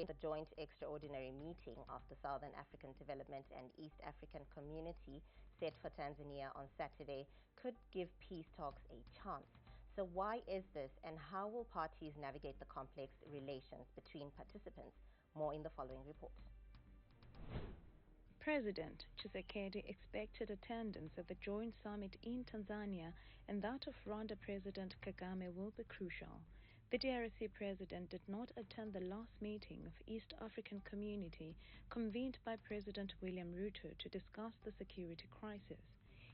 the joint extraordinary meeting of the Southern African Development and East African Community set for Tanzania on Saturday could give peace talks a chance. So why is this, and how will parties navigate the complex relations between participants? More in the following report. President Tshisekedi expected attendance at the joint summit in Tanzania, and that of Rwanda President Kagame will be crucial. The DRC president did not attend the last meeting of East African Community convened by President William Ruto to discuss the security crisis.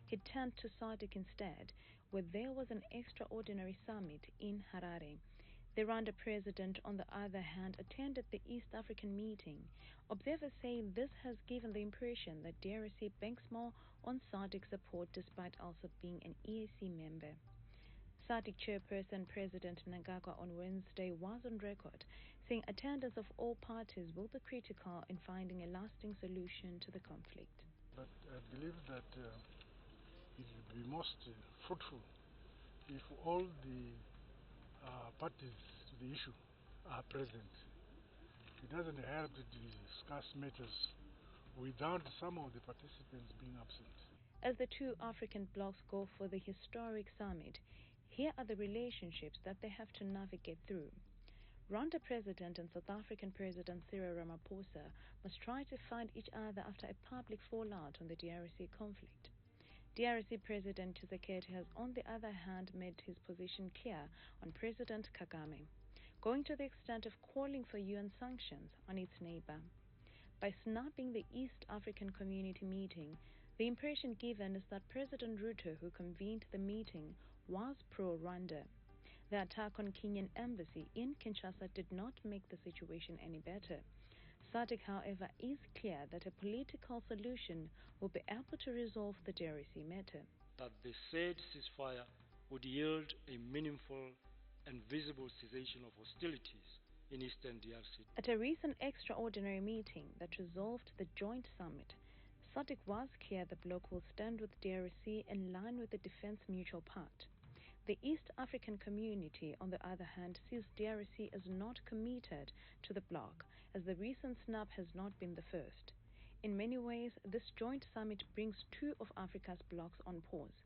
He turned to SADC instead, where there was an extraordinary summit in Harare. The Rwanda president, on the other hand, attended the East African meeting. Observers say this has given the impression that DRC banks more on SADC support despite also being an EAC member. SADC chairperson President Mnangagwa on Wednesday was on record saying attendance of all parties will be critical in finding a lasting solution to the conflict. But I believe that it will be most fruitful if all the parties to the issue are present. It doesn't help to discuss matters without some of the participants being absent. As the two African blocs go for the historic summit, here are the relationships that they have to navigate through. Rwanda President and South African President Cyril Ramaphosa must try to find each other after a public fallout on the DRC conflict. DRC President Tshisekedi has, on the other hand, made his position clear on President Kagame, going to the extent of calling for UN sanctions on its neighbor. By snubbing the East African Community meeting, the impression given is that President Ruto, who convened the meeting, was pro-Rwanda. The attack on Kenyan embassy in Kinshasa did not make the situation any better. SADC, however, is clear that a political solution will be able to resolve the DRC matter. That the said ceasefire would yield a meaningful and visible cessation of hostilities in eastern DRC. At a recent extraordinary meeting that resolved the joint summit, SADC was clear the bloc will stand with DRC in line with the Defense Mutual Pact. The East African Community, on the other hand, sees DRC as not committed to the bloc, as the recent snub has not been the first. In many ways, this joint summit brings two of Africa's blocs on pause.